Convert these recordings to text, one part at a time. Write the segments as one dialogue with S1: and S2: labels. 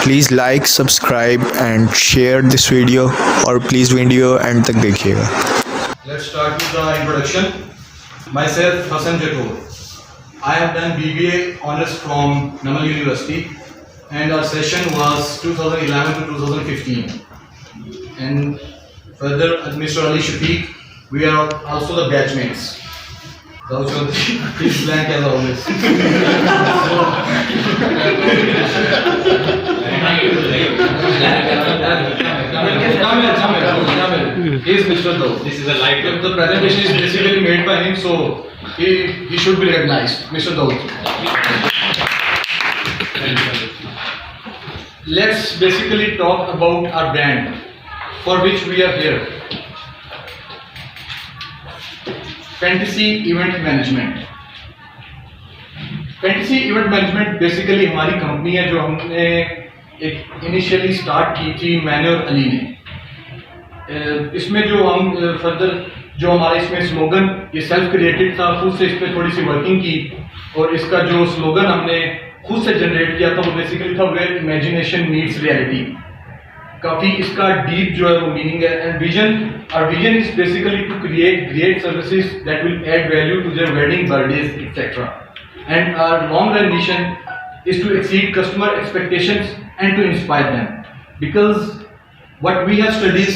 S1: Please like, subscribe and share this video और please video and तक देखिएगा।
S2: Let's start with the introduction. Myself, Hassan Jator. I have done BBA honors from Namal University, and our session was 2011 to 2015. And further, Mr. Ali Shafiq, we are also the batchmates. He's blank as always. He's Mr. Dao. This is a live. The presentation is basically made by him, so he should be recognized. Mr. Dao. Let's basically talk about our brand, for which we are here. Fantasy Event Management. Fantasy Event Management basically हमारी company है जो हमने एक initially start की थी मैंने और अली ने। इसमें जो हम फर्दर जो हमारा इसमें स्लोगन ये सेल्फ क्रिएटेड था, खुद से इस पर थोड़ी सी वर्किंग की और इसका जो स्लोगन हमने खुद से जनरेट किया था वो बेसिकली था वेयर इमेजिनेशन मीट्स रियलिटी। काफ़ी इसका डीप जो है वो मीनिंग है। And vision, our vision is basically to create great services that will add value to their wedding, birthdays etcetera. And our long run mission is to exceed customer expectations and to inspire them, because what we have studied,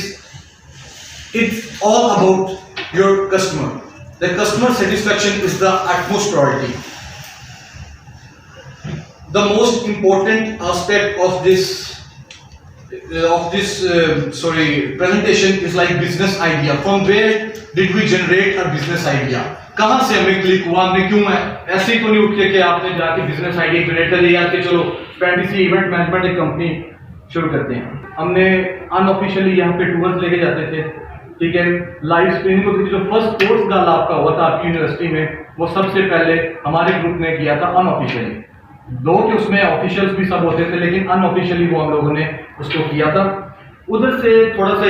S2: it's all about your customer. The customer satisfaction is the utmost priority. The most important aspect of this presentation is like business idea. From where did we generate our business idea? कहाँ से हमें click हुआ, हमने क्यों ऐसे ही तो नहीं उठ के आपने जाके बिजनेस आइडिया जनरेट कर लिया कि चलो फैंटेसी इवेंट मैनेजमेंट एक कंपनी शुरू करते हैं। हमने अनऑफिशियली यहाँ पे टूर्स लेके जाते थे, ठीक है, लाइव स्ट्रीमिंग होती थी। जो फर्स्ट कोर्स डाल आपका हुआ था आपकी यूनिवर्सिटी में वो सबसे पहले हमारे ग्रुप ने किया था अनऑफिशियली। दो कि उसमें ऑफिशियल्स भी सब होते थे लेकिन अनऑफिशियली वो हम लोगों ने उसको किया था। उधर से थोड़ा सा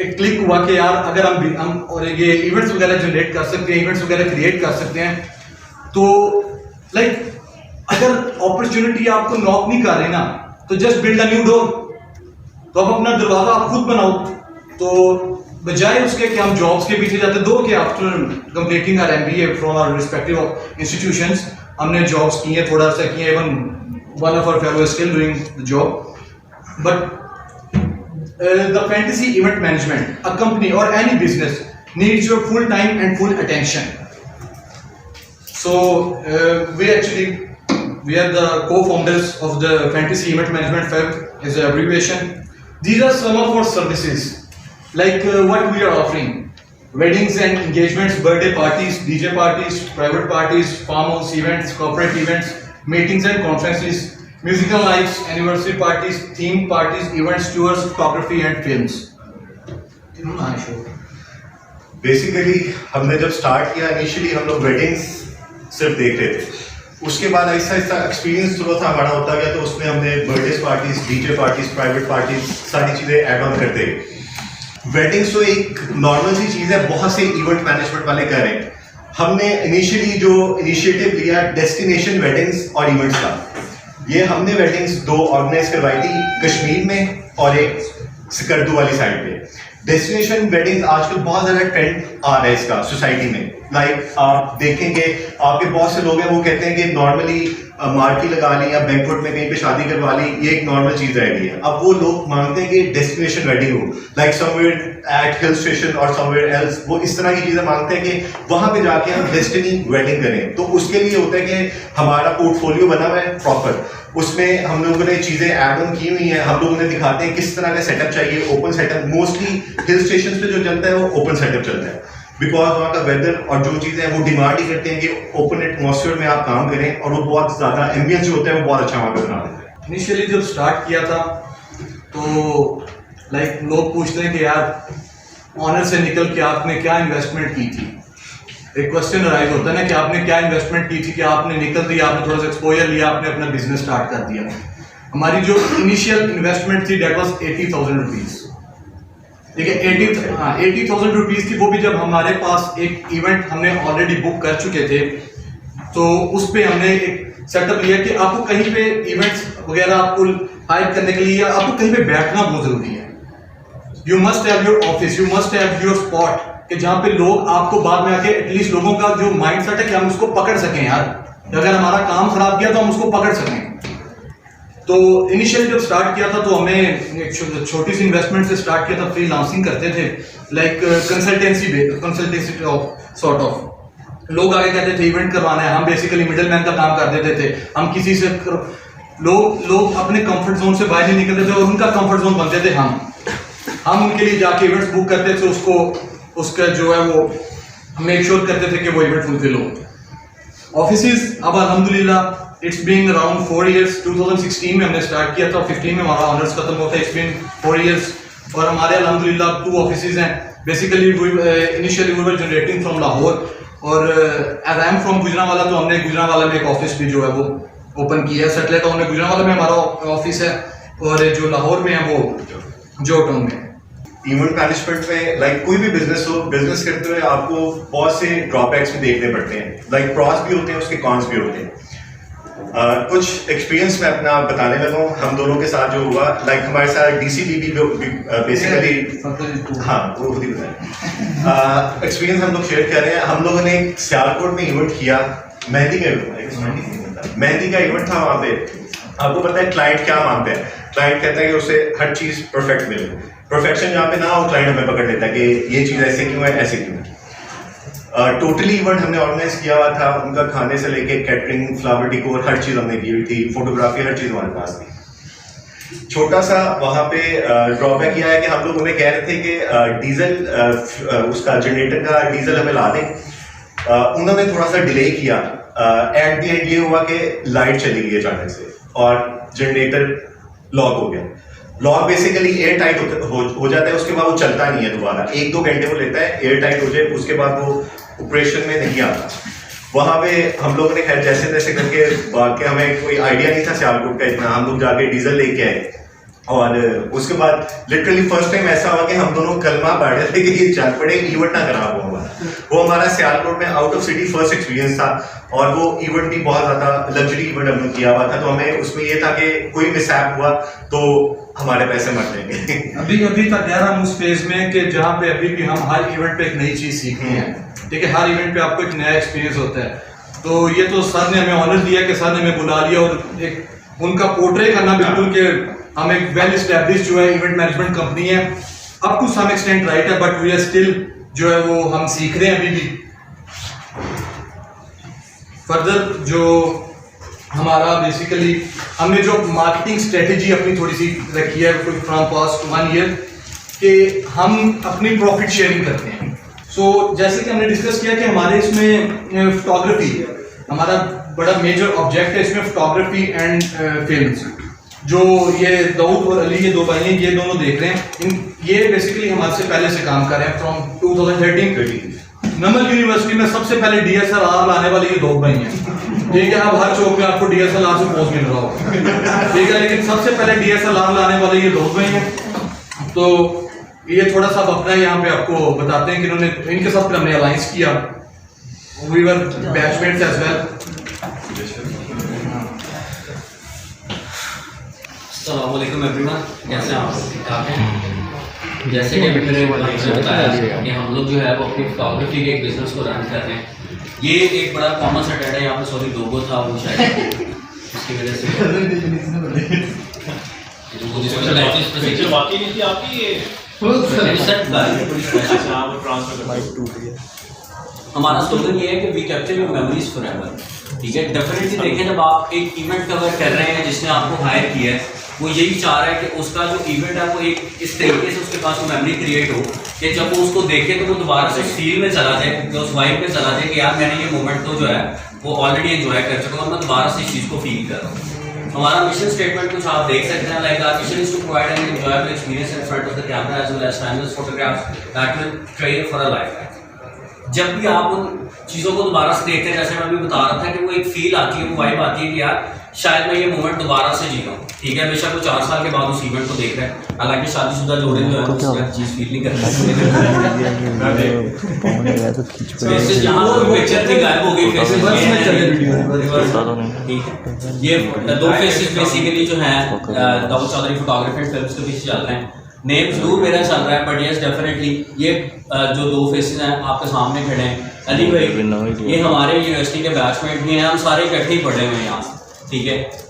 S2: एक क्लिक हुआ कि यार अगर हम और ये इवेंट्स वगैरह जनरेट कर सकते हैं, इवेंट्स वगैरह क्रिएट कर सकते हैं, तो अगर अपॉर्चुनिटी आपको नॉक नहीं कर रही ना तो just build a new door. तो अब अपना दरवाजा आप खुद बनाओ। तो बजाय उसके कि हम जॉब्स के पीछे जाते, दो कि after completing our MBA from our respective institutions हमने जॉब्स की हैं, थोड़ा सा की है, even one of our fellow is still doing the job. But the fantasy event management, a company or any business needs your full time and full attention. So we are the co-founders of the fantasy event management firm is the abbreviation. These are some of our services like what we are offering: weddings and engagements, birthday parties, DJ parties, private parties, farmhouse events, corporate events, meetings and conferences, musical nights, anniversary parties, theme parties, events, tours, photography and films.
S3: Basically हमने जब start किया initially हम लोग weddings सिर्फ देख रहे थे, उसके बाद ऐसा ऐसा एक्सपीरियंस थोड़ा सा हमारा होता गया, तो उसमें हमने birthday parties, DJ parties, private parties सारी चीज़ें ऐड ऑन करते गए। वेडिंग्स तो एक नॉर्मल सी चीज़ है, बहुत से इवेंट मैनेजमेंट वाले कर रहे हैं। हमने इनिशियली जो इनिशिएटिव लिया डेस्टिनेशन वेडिंग्स और इवेंट्स का, ये हमने वेडिंग्स दो ऑर्गेनाइज करवाई थी, कश्मीर में और एक सिकरदू वाली साइड पे। डेस्टिनेशन वेडिंग्स आजकल बहुत ज़्यादा ट्रेंड आ रहा है इसका सोसाइटी में। आप देखेंगे आपके बहुत से लोग हैं वो कहते हैं कि नॉर्मली मार्की लगा ली या बैंक्वेट में कहीं पे शादी करवा ली, ये एक नॉर्मल चीज़ रह गई है। अब वो लोग मांगते हैं कि डेस्टिनेशन वेडिंग हो, like somewhere eight hill station और समवेयर एल्स, वो इस तरह की चीज़ें मांगते हैं कि वहाँ पे जाके हम डेस्टिनी वेडिंग करें। तो उसके लिए होता है कि हमारा पोर्टफोलियो बना हुआ है प्रॉपर, उसमें हम लोगों ने चीज़ें ऐड ऑन की हुई हैं। हम लोग उन्हें दिखाते हैं किस तरह का सेटअप चाहिए, open setup. Mostly hill station पे जो चलता है वो ओपन सेटअप चलता है, बिकॉज वहाँ का वेदर और जो चीज़ें हैं वो डिमांड ही करते हैं कि ओपन एटमॉस्फेयर में आप काम करें, और वो बहुत ज़्यादा एम्बियंस जो होता है वो बहुत अच्छा वहाँ पे बना देते हैं।
S2: इनिशियली जब स्टार्ट किया था तो लोग पूछते हैं कि यार ऑनर से निकल के आपने क्या इन्वेस्टमेंट की थी। एक क्वेश्चन राइज होता है ना कि आपने क्या इन्वेस्टमेंट की थी, कि आपने निकल दिया, आपने थोड़ा सा एक्सपोजर लिया, आपने अपना बिजनेस स्टार्ट कर दिया। हमारी जो इनिशियल इन्वेस्टमेंट थी डेट वॉज 80,000 रुपीज़। ठीक है, 80,000 रुपीज़ थी। वो भी जब हमारे पास एक इवेंट हमने ऑलरेडी बुक कर चुके थे, तो उस पर हमने एक सेटअप लिया कि आपको कहीं पे इवेंट्स वगैरह आपको हायर करने के लिए या आपको कहीं पे बैठना बहुत जरूरी है। You must have your office, you must have your spot, कि जहाँ पे लोग आपको बाद में आके एटलीस्ट लोगों का जो माइंड सेट है कि हम उसको पकड़ सकें यार, अगर हमारा काम खराब किया तो हम उसको पकड़ सकें। तो इनिशियली जब स्टार्ट किया था तो हमने एक छोटी सी इन्वेस्टमेंट से स्टार्ट किया था, फ्रीलांसिंग करते थे, लाइक कंसल्टेंसी सॉर्ट ऑफ। लोग आगे कहते थे इवेंट करवाना है, हम बेसिकली मिडल मैन का काम कर देते थे। हम किसी से लोग अपने कंफर्ट जोन से बाहर नहीं निकलते थे और उनका कंफर्ट जोन बनते थे हम उनके लिए जाके इवेंट्स बुक करते थे, उसका जो है वो मेक श्योर करते थे कि वो इवेंट फुलफिल हो। ऑफिसेज अब अल्हम्दुलिल्लाह इट्स बीन अराउंड 4 इयर्स। 2016 में हमने स्टार्ट किया था, 15 में हमारा ऑनर्स खत्म होता है। इट्स बीन 4 इयर्स और हमारे अल्हम्दुलिल्लाह 2 ऑफिसेज हैं। Basically initially we were generating from Lahore और as I am from Gujranwala, तो हमने गुजरांवाला में एक ऑफिस भी जो है वो ओपन किया है। सेटल टाउन में गुजरांवाला में हमारा ऑफिस है और जो लाहौर में है वो जो टाउन में है।
S3: इवेंट मैनेजमेंट में लाइक कोई भी बिजनेस हो, बिजनेस करते हुए आपको बहुत से ड्रॉबैक्स भी देखने पड़ते हैं, लाइक प्रॉस भी होते हैं, उसके कॉन्स भी होते हैं। कुछ एक्सपीरियंस मैं अपना बताने लगा हूँ हम दोनों के साथ जो हुआ। लाइक हमारे साथ DCBB बेसिकली, हाँ वो खुद ही बताएं। एक्सपीरियंस हम लोग शेयर कर रहे हैं। हम लोगों ने सियालकोट में इवेंट किया, मेहंदी का इवेंट था। वहाँ पे आपको पता है क्लाइंट क्या मांगते हैं, क्लाइंट कहता है कि उसे हर चीज़ परफेक्ट मिले। परफेक्शन जहाँ पे ना हो, क्लाइंट हमें पकड़ लेता है कि ये चीज़ ऐसे क्यों है, ऐसे क्यों है। टोटली इवेंट हमने ऑर्गेनाइज किया हुआ था, उनका खाने से लेके कैटरिंग, फ्लावर डिकोर, हर चीज़ हमने की हुई थी, फोटोग्राफी, हर चीज़ हमारे पास थी। छोटा सा वहाँ पे ड्रॉबैक यह है कि हम लोग उन्हें कह रहे थे कि डीजल उसका जनरेटर का डीजल हमें ला दें। उन्होंने थोड़ा सा डिले किया। एट दी एंड ये हुआ कि लाइट चली गई अचानक से और जनरेटर लॉक हो गया। लॉक बेसिकली एयर टाइट हो जाता है, उसके बाद वो चलता नहीं है दोबारा। 1-2 घंटे वो लेता है एयर टाइट हो जाए, उसके बाद वो ऑपरेशन में नहीं आता। वहाँ पे हम लोगों ने खैर जैसे तैसे करके भाग के, हमें कोई आइडिया नहीं था सियालकोट का इतना, हम लोग जाके डीजल लेके आए और उसके बाद लिटरली फर्स्ट टाइम ऐसा हुआ कि हम दोनों कलमा पढ़ रहे थे कि ये चल पड़े, इवेंट ना खराब हो हमारा। वो हमारा सियालकोट में out of city first experience था और वो इवेंट भी बहुत ज़्यादा लग्जरी इवेंट हमने किया हुआ था। तो हमें उसमें ये था कि कोई मिसहैप हुआ तो हमारे पैसे मर जाएंगे।
S2: अभी तक यार हम उस फेज में कि जहाँ पे अभी भी हम हर इवेंट पे एक नई चीज़ सीखते हैं, ठीक है। हर इवेंट पे आपको एक नया एक्सपीरियंस होता है। तो ये तो सर ने हमें ऑनर दिया कि सर ने हमें बुला लिया और एक उनका पोर्ट्रे करना बिल्कुल कि हम एक वेल एस्टैब्लिश जो है इवेंट मैनेजमेंट कंपनी है। Up to some extent right है, बट वी आर स्टिल जो है वो हम सीख रहे हैं अभी भी। फर्दर जो हमारा बेसिकली हमने जो मार्केटिंग स्ट्रेटेजी अपनी थोड़ी सी रखी है फ्रॉम पास्ट 1 ईयर कि हम अपनी प्रॉफिट शेयरिंग करते हैं। सो जैसे कि हमने डिस्कस किया कि हमारे इसमें फोटोग्राफी हमारा बड़ा मेजर ऑब्जेक्ट है। इसमें फोटोग्राफी एंड फिल्म्स, जो ये दाऊद और अली ये 2 भाई हैं, ये दोनों देख रहे हैं, ये बेसिकली हमारे से पहले से काम कर रहे हैं फ्रॉम 2013। नमल यूनिवर्सिटी में सबसे पहले DSLR लाने वाले ये 2 भाई हैं, ठीक है। अब हर चौक में आपको DSLR से पोज मिल रहा हो, ठीक है, लेकिन सबसे पहले DSLR लाने वाले ये 2 भाई हैं। तो ये थोड़ा सा अपना यहाँ पे आपको बताते हैं कि इन्होंने इनके साथ हमने अलायंस किया। We were batchmates as well.
S4: अस्सलाम वालेकुम एवरीवन, कैसे हैं आप? ठीक ठाक हैं? जैसे कि मेरे भाई ने बताया कि हम लोग जो है वो अपनी फोटोग्राफी के एक बिजनेस को रन कर रहे हैं। ये एक बड़ा कॉमन सा टैड है यहाँ पे, सॉरी लोगो था वो शायद उसकी वजह से
S5: बाकी नहीं थी आपकी ये
S4: हमारा स्लोगन ये है कि we capture your memories forever, ठीक है। डेफिनेटली देखें, जब आप एक इवेंट कवर कर रहे हैं जिसने आपको हायर किया है, वो यही चाह रहा है कि उसका जो इवेंट है वो एक इस तरीके से उसके पास मेमोरी क्रिएट हो कि जब वो उसको देखे तो वो दोबारा से फील में चला जाए, तो उस वाइब में चला जाए कि यार मैंने ये मोमेंट तो जो है वो ऑलरेडी एंजॉय कर चुका हूँ और मैं दोबारा से इस चीज़ को फील कर रहा हूँ। हमारा मिशन स्टेटमेंट कुछ आप देख सकते हैं, like our mission is to provide an enjoyable experience in front of the camera as well as timeless photographs that will train for a life. जब भी आप उन चीज़ों को दोबारा से देखते हैं, जैसे मैं अभी बता रहा था कि वो एक फील आती है, वो वाइब आती है कि यार शायद मैं ये मोमेंट दोबारा से जी रहा हूँ। ठीक है, बेशक वो 4 साल के बाद उस इवेंट को देख रहे हैं, हालांकि शादीशुदा जोड़े जो है उसकी चीज़ फील नहीं करते। फेसेस यहाँ पर पिक्चर थी गायब हो गई, फेसेस ठीक है। ये 2 फेसेस बेसिकली जो हैं Dawood Chaudhry photography and films के पीछे चल रहे हैं। नेम जरूर मेरा चल रहा है बट यस डेफिनेटली ये जो 2 फेसेस हैं आपके सामने खड़े हैं, अली भाई ये हमारे यूनिवर्सिटी के बैचमेट भी हैं, हम सारे इकट्ठे ही पढ़े हुए हैं यहाँ, ठीक है।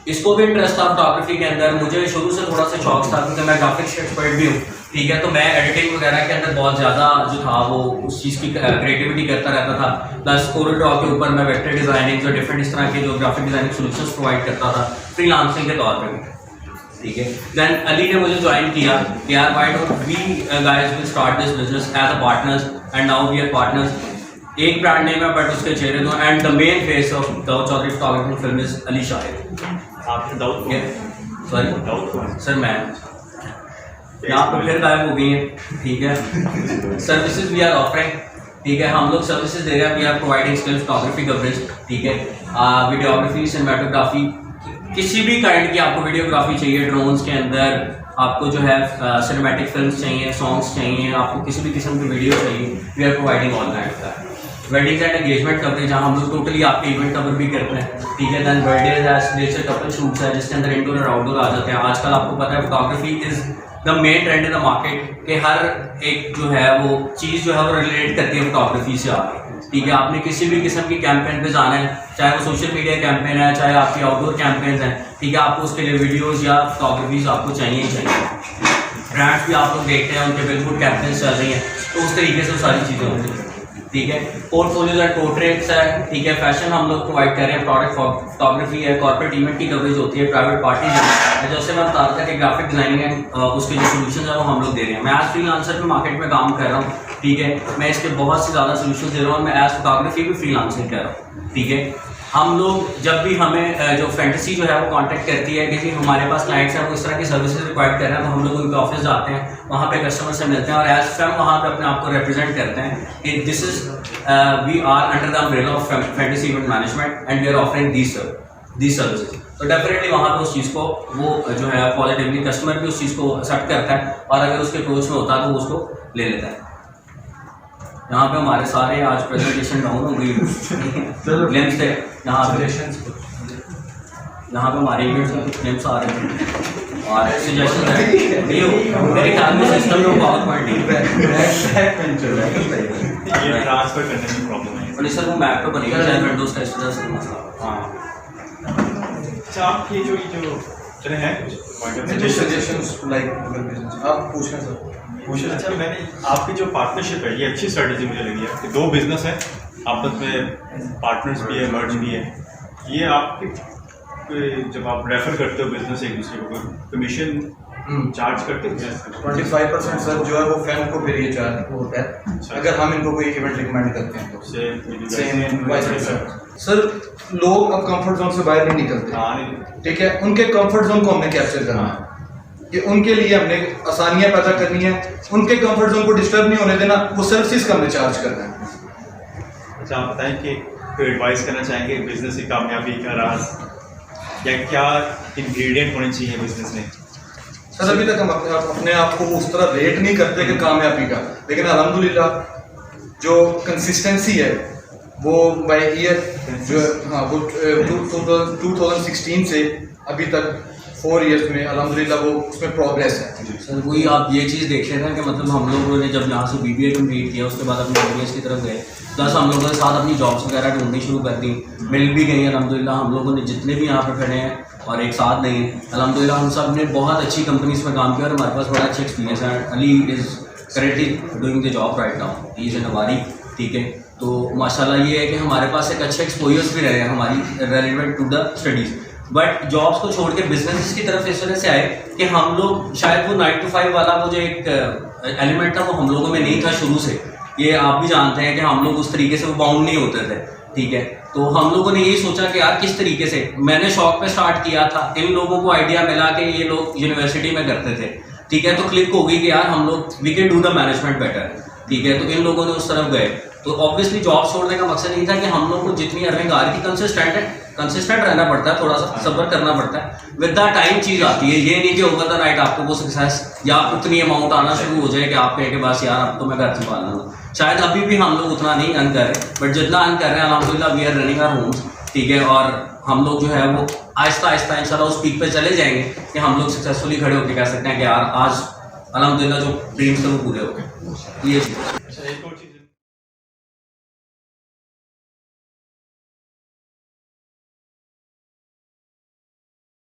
S4: इसको भी इंटरेस्ट था फोटोग्राफी के अंदर, मुझे शुरू से थोड़ा सा शौक था क्योंकि मैं ग्राफिक्स एक्सपर्ट भी हूँ, ठीक है। तो मैं एडिटिंग वगैरह के अंदर बहुत ज़्यादा जो था वो उस चीज़ की क्रिएटिविटी करता रहता था, प्लस कोरल ड्रॉ के ऊपर मैं वेक्टर डिज़ाइनिंग जो डिफरेंट इस तरह के जो ग्राफिक डिज़ाइनिंग सोल्यूशंस प्रोवाइड करता था फ्रीलांसिंग के तौर पर भी, ठीक है। दैन अली ने मुझे ज्वाइन किया कि यार why don't we guys will start this business as a partners and now we are partners. एक ब्रांड नेम है बट उसके चेहरे दो, and the main face of Dawood Chaudhry photography film is Ali Shahid.
S5: आपके दाऊद
S4: सॉरी
S5: दाऊद
S4: सर मैं यहाँ पर फिर गायब हो गई हैं, ठीक है। सर्विसेज वी आर ऑफरिंग, ठीक है, हम लोग सर्विसेज दे रहे हैं, we are providing still photography coverage, ठीक है, वीडियोग्राफी, सिनेमेटोग्राफी, किसी भी काइंड की आपको वीडियोग्राफी चाहिए, ड्रोन्स के अंदर आपको जो है सिनेमैटिक फिल्म्स चाहिए, सॉन्ग्स चाहिए, आपको किसी भी किस्म की वीडियो चाहिए, we are providing all kind का। वेडिंग्स एंड एंगेजमेंट कवरेज जहाँ हम लोग टोटली आपके इवेंट कवर भी करते हैं, ठीक है। Then birthdays nature couple shoots है जिसके अंदर इंडोर और आउटडोर आ जाते हैं। आजकल आपको पता है photography is the main trend in the market कि हर एक जो है वो चीज़ जो है वो रिलेट करती है फोटोग्राफी से आगे, ठीक है। आपने किसी भी किस्म की कैंपेन पे जाना है, चाहे वो सोशल मीडिया कैंपेन है, चाहे आपकी आउटडोर कैंपेन्स हैं, ठीक है, आपको उसके लिए वीडियोज़ या फोटोग्राफीज आपको चाहिए ही चाहिए। ब्रांड्स भी आप लोग देखते हैं उनके बिल्कुल कैंपेन्स चल रही हैं, तो उस तरीके से वो सारी चीज़ें होती हैं, ठीक है। पोर्टफोलियोज एंड पोर्ट्रेट्स है, ठीक है, फैशन हम लोग प्रोवाइड कर रहे हैं, प्रोडक्ट फोटोग्राफी है, कॉर्पोरेट इवेंट की कवरेज होती है, प्राइवेट पार्टीज है, जैसे मैं बता रहा था कि ग्राफिक डिजाइनिंग एंड उसके जो सोल्यूशन है वो हम लोग दे रहे हैं। मैं एज फ्रीलांसर भी मार्केट में काम कर रहा हूँ, ठीक है, मैं इसके बहुत से ज़्यादा सोल्यूशन दे रहा हूँ, मैं एज फोटोग्राफी भी फ्रीलांसिंग कर रहा हूँ, ठीक है। हम लोग जब भी हमें जो फैंटेसी जो है वो कांटेक्ट करती है कि जी हमारे पास क्लाइंट्स हैं वो इस तरह की सर्विसेज रिक्वायर्ड कर रहे हैं, तो हम लोग उनके ऑफिस जाते हैं, वहाँ पे कस्टमर से मिलते हैं और एज फैम वहाँ पे अपने आप को रिप्रेजेंट करते हैं कि this is we are under the umbrella of fantasy event management and we are offering these services. तो डेफिनेटली वहाँ पे उस चीज़ को वो जो है पॉजिटिवली कस्टमर भी उस चीज़ को एक्सेप्ट करता है और अगर उसके अप्रोच में होता है तो वो उसको ले लेता है। यहाँ पे हमारे सारे आज प्रेजेंटेशन डाउन हो गई क्लेम्स थे, यहाँ पे हमारे क्लेम्स आ रहे हैं और सजेशन है मेरे ख्याल में सिस्टम में पावर पॉइंट नहीं
S5: ट्रांसफर करने में प्रॉब्लम है।
S4: और सर वो मैप पे बनेगा चाहे विंडोज का इस तरह से मसला।
S5: हाँ अच्छा, आपके जो चले हैं
S2: सजेशंस लाइक आप पूछना सर
S5: पूछना। अच्छा, मैंने आपकी जो पार्टनरशिप है ये अच्छी स्ट्रेटेजी मुझे लगी है कि 2 बिजनेस हैं आपस में, पार्टनर्स भी है, मर्ज भी है। ये आपके जब आप रेफर करते हो बिजनेस एक दूसरे को कमीशन चार्ज करते हो?
S2: 25% सर जो है वो फैम को फिर ये चार्ज होता है अगर हम इनको कोई इवेंट रिकमेंड करते हैं तो सेम 22%। सर लोग अब कंफर्ट जोन से बाहर नहीं निकलते, ठीक है, उनके कंफर्ट जोन को हमने कैप्चर करना है कि उनके लिए हमने आसानियां पैदा करनी है, उनके कंफर्ट जोन को डिस्टर्ब नहीं होने देना, वो सर्विसेज का हमने चार्ज करना है।
S5: अच्छा, आप बताएं कि कोई एडवाइस करना चाहेंगे बिजनेस की कामयाबी का राज या क्या इंग्रेडिएंट होने चाहिए बिजनेस में?
S2: सर अभी तक हम अपने आप को उस तरह रेट नहीं करते कि कामयाबी का, लेकिन अल्हम्दुलिल्लाह जो कंसिस्टेंसी है वो बाय ईयर जो हाँ वो 2016 से अभी तक 4 इयर्स में अल्हम्दुलिल्लाह वो उसमें प्रोग्रेस है।
S4: सर वही आप ये चीज़ देख रहे हैं कि मतलब हम लोगों ने जब यहाँ से BBA कंप्लीट किया उसके बाद अपने बिजनेस की तरफ गए, प्लस हम लोगों के साथ अपनी जॉब्स वगैरह ढूंढनी शुरू कर दी, मिल भी गई अल्हम्दुलिल्लाह। हम लोगों ने जितने भी यहाँ पर खड़े हैं और एक साथ नहीं है अल्हम्दुलिल्लाह, हम सब ने बहुत अच्छी कंपनीज में काम किया और हमारे पास बड़ा अच्छा एक्सपीरियंस है। Ali is currently doing the job right now, he is in Avari, ठीक है। तो माशाल्लाह ये है कि हमारे पास एक अच्छे एक्सपोजर्स भी रहे हैं हमारी relevant to the studies, but jobs को छोड़ के बिजनेस की तरफ इस वजह से आए कि हम लोग शायद वो 9 to 5 वाला वो जो एक एलिमेंट था वो हम लोगों में नहीं था शुरू से। ये आप भी जानते हैं कि हम लोग उस तरीके से वो बाउंड नहीं होते थे, ठीक है। तो हम लोगों ने यही सोचा कि यार किस तरीके से, मैंने शौक पे स्टार्ट किया था, इन लोगों को आइडिया मिला कि ये लोग यूनिवर्सिटी में करते थे, ठीक है, तो क्लिक हो गई कि यार हम लोग we can do the management better, ठीक है। तो इन लोगों ने उस तरफ गए तो ऑब्वियसली जॉब छोड़ने का मकसद नहीं था कि हम लोग को जितनी अर्निंग आ रही थी कंसिस्टेंट रहना पड़ता है, थोड़ा सा सब्र करना पड़ता है, विद द टाइम चीज़ आती है। ये नहीं कि ओवर द नाइट आपको वो सक्सेस या उतनी अमाउंट आना शुरू हो जाए कि आप कहें कि बस यार अब तो मैं घर संभाल लूँगा। शायद अभी भी हम लोग उतना नहीं अर्न कर रहे, बट जितना अर्न कर रहे हैं अल्हम्दुलिल्लाह we are running our homes, ठीक है। और हम लोग जो है वो आहिस्ता आहिस्ता इंशाल्लाह उस पीक पे चले जाएंगे कि हम लोग सक्सेसफुली खड़े होकर कह सकते हैं कि यार आज अल्हम्दुलिल्लाह जो ड्रीम्स थे वो पूरे हो गए। ये चीज़।
S5: अच्छा, एक और चीज़